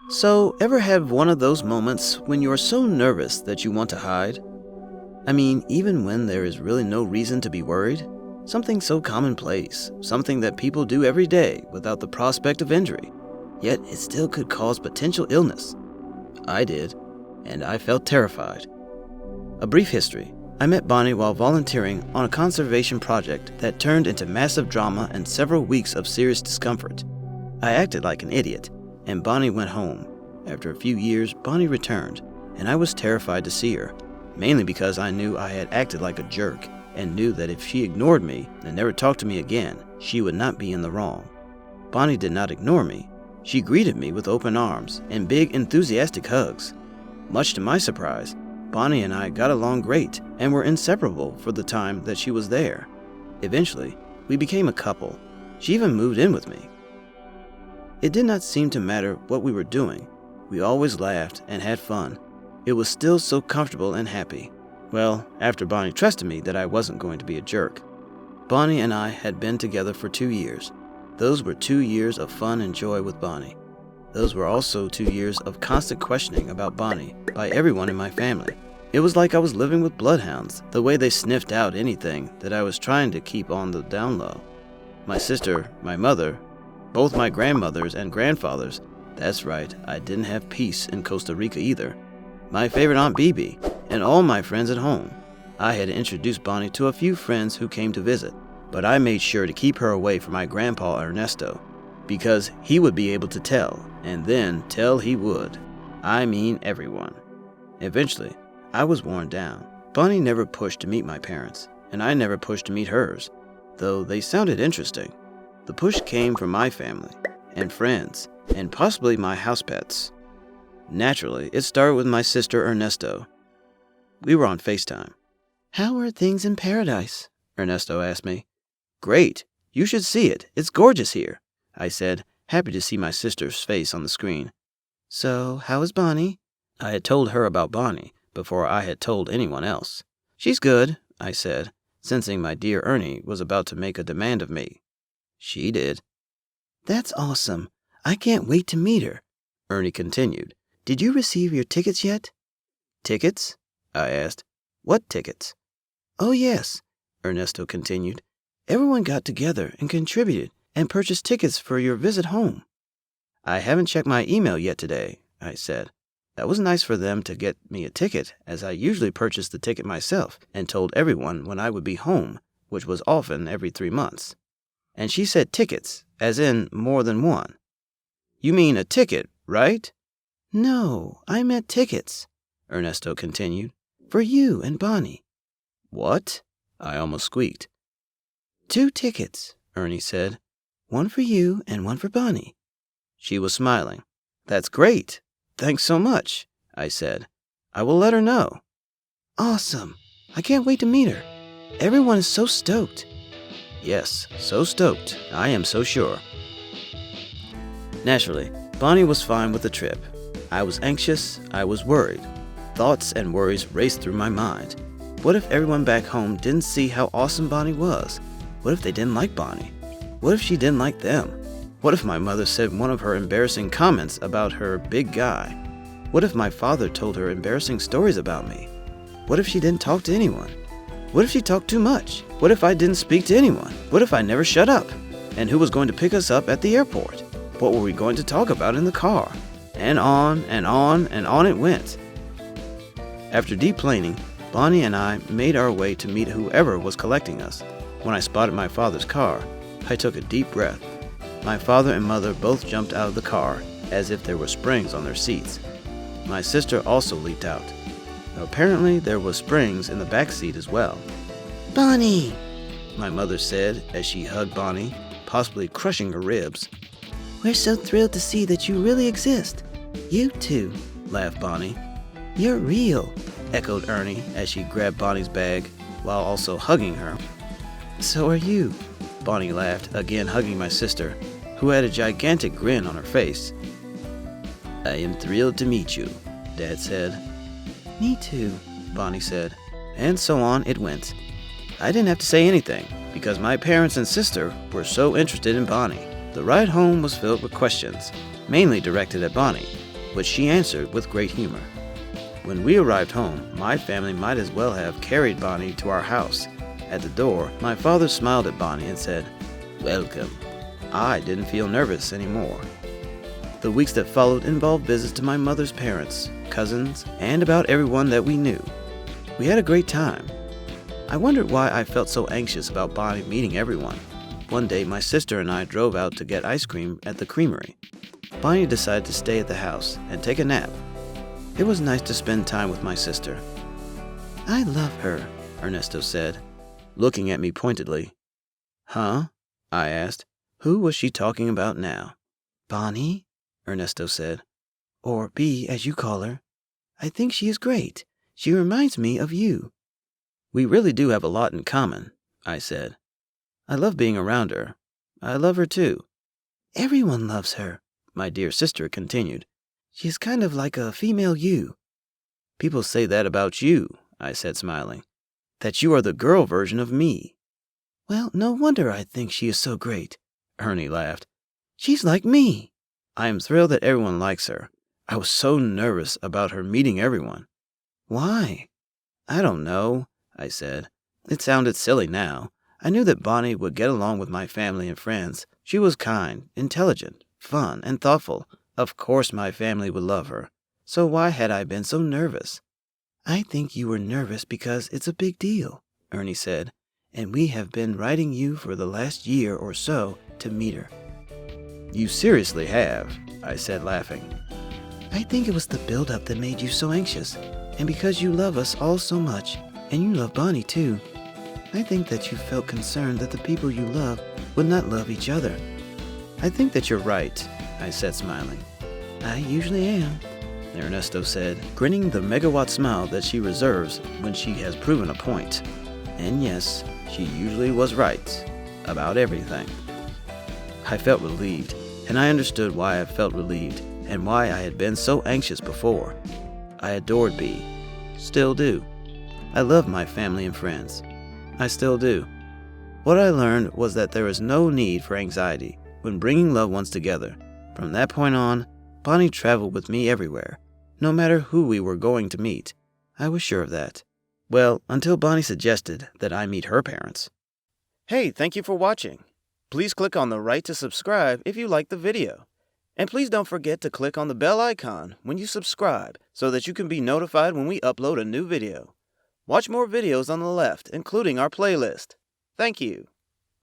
So, ever have one of those moments when you are so nervous that you want to hide? I mean, even when there is really no reason to be worried? Something so commonplace, something that people do every day without the prospect of injury, yet it still could cause potential illness. I did, and I felt terrified. A brief history. I met Bonnie while volunteering on a conservation project that turned into massive drama and several weeks of serious discomfort. I acted like an idiot, and Bonnie went home. After a few years, Bonnie returned, and I was terrified to see her, mainly because I knew I had acted like a jerk and knew that if she ignored me and never talked to me again, she would not be in the wrong. Bonnie did not ignore me. She greeted me with open arms and big, enthusiastic hugs. Much to my surprise, Bonnie and I got along great and were inseparable for the time that she was there. Eventually, we became a couple. She even moved in with me. It did not seem to matter what we were doing. We always laughed and had fun. It was still so comfortable and happy. Well, after Bonnie trusted me that I wasn't going to be a jerk. Bonnie and I had been together for 2 years. Those were 2 years of fun and joy with Bonnie. Those were also 2 years of constant questioning about Bonnie by everyone in my family. It was like I was living with bloodhounds, the way they sniffed out anything that I was trying to keep on the down low. My sister, my mother, both my grandmothers and grandfathers. That's right, I didn't have peace in Costa Rica either. My favorite Aunt Bibi, and all my friends at home. I had introduced Bonnie to a few friends who came to visit, but I made sure to keep her away from my grandpa Ernesto, because he would be able to tell, and then tell he would. I mean everyone. Eventually, I was worn down. Bonnie never pushed to meet my parents, and I never pushed to meet hers, though they sounded interesting. The push came from my family, and friends, and possibly my house pets. Naturally, it started with my sister Ernesto. We were on FaceTime. "How are things in paradise?" Ernesto asked me. "Great. You should see it. It's gorgeous here," I said, happy to see my sister's face on the screen. "So, how is Bonnie?" I had told her about Bonnie before I had told anyone else. "She's good," I said, sensing my dear Ernie was about to make a demand of me. She did. "That's awesome. I can't wait to meet her," Ernie continued. "Did you receive your tickets yet?" "Tickets?" I asked. "What tickets?" "Oh yes," Ernesto continued. "Everyone got together and contributed and purchased tickets for your visit home." "I haven't checked my email yet today," I said. That was nice for them to get me a ticket, as I usually purchased the ticket myself and told everyone when I would be home, which was often every 3 months. And she said tickets, as in more than one. "You mean a ticket, right?" "No, I meant tickets," Ernesto continued, "for you and Bonnie." "What?" I almost squeaked. "2 tickets," Ernie said. "One for you and one for Bonnie." She was smiling. "That's great. Thanks so much," I said. "I will let her know." "Awesome. I can't wait to meet her. Everyone is so stoked." Yes, so stoked. I am so sure. Naturally, Bonnie was fine with the trip. I was anxious. I was worried. Thoughts and worries raced through my mind. What if everyone back home didn't see how awesome Bonnie was? What if they didn't like Bonnie? What if she didn't like them? What if my mother said one of her embarrassing comments about her big guy? What if my father told her embarrassing stories about me? What if she didn't talk to anyone? What if she talked too much? What if I didn't speak to anyone? What if I never shut up? And who was going to pick us up at the airport? What were we going to talk about in the car? And on and on and on it went. After deep planning, Bonnie and I made our way to meet whoever was collecting us. When I spotted my father's car, I took a deep breath. My father and mother both jumped out of the car as if there were springs on their seats. My sister also leaped out. Apparently, there were springs in the back seat as well. "Bonnie," my mother said as she hugged Bonnie, possibly crushing her ribs. "We're so thrilled to see that you really exist." "You too," laughed Bonnie. "You're real," echoed Ernie as she grabbed Bonnie's bag while also hugging her. "So are you," Bonnie laughed, again hugging my sister, who had a gigantic grin on her face. "I am thrilled to meet you," Dad said. "Me too," Bonnie said. And so on it went. I didn't have to say anything, because my parents and sister were so interested in Bonnie. The ride home was filled with questions, mainly directed at Bonnie. which she answered with great humor. When we arrived home, my family might as well have carried Bonnie to our house. At the door, my father smiled at Bonnie and said, "Welcome." I didn't feel nervous anymore. The weeks that followed involved visits to my mother's parents, cousins, and about everyone that we knew. We had a great time. I wondered why I felt so anxious about Bonnie meeting everyone. One day, my sister and I drove out to get ice cream at the creamery. Bonnie decided to stay at the house and take a nap. It was nice to spend time with my sister. "I love her," Ernesto said, looking at me pointedly. "Huh?" I asked. Who was she talking about now? "Bonnie," Ernesto said. "Or B, as you call her. I think she is great. She reminds me of you." "We really do have a lot in common," I said. "I love being around her. I love her too." "Everyone loves her," my dear sister continued. "She is kind of like a female you." "People say that about you," I said, smiling. "That you are the girl version of me." "Well, no wonder I think she is so great," Ernie laughed. "She's like me." "I am thrilled that everyone likes her. I was so nervous about her meeting everyone." "Why?" "I don't know," I said. It sounded silly now. I knew that Bonnie would get along with my family and friends. She was kind, intelligent, fun, and thoughtful. Of course my family would love her. So why had I been so nervous? "I think you were nervous because it's a big deal," Ernie said, "and we have been writing you for the last year or so to meet her." "You seriously have," I said, laughing. "I think it was the build-up that made you so anxious, and because you love us all so much, and you love Bonnie too, I think that you felt concerned that the people you love would not love each other." "I think that you're right," I said, smiling. "I usually am," Ernesto said, grinning the megawatt smile that she reserves when she has proven a point. And yes, she usually was right about everything. I felt relieved, and I understood why I felt relieved and why I had been so anxious before. I adored B. Still do. I love my family and friends. I still do. What I learned was that there is no need for anxiety when bringing loved ones together. From that point on, Bonnie traveled with me everywhere, no matter who we were going to meet. I was sure of that. Well, until Bonnie suggested that I meet her parents. Hey, thank you for watching. Please click on the right to subscribe if you liked the video. And please don't forget to click on the bell icon when you subscribe so that you can be notified when we upload a new video. Watch more videos on the left, including our playlist. Thank you.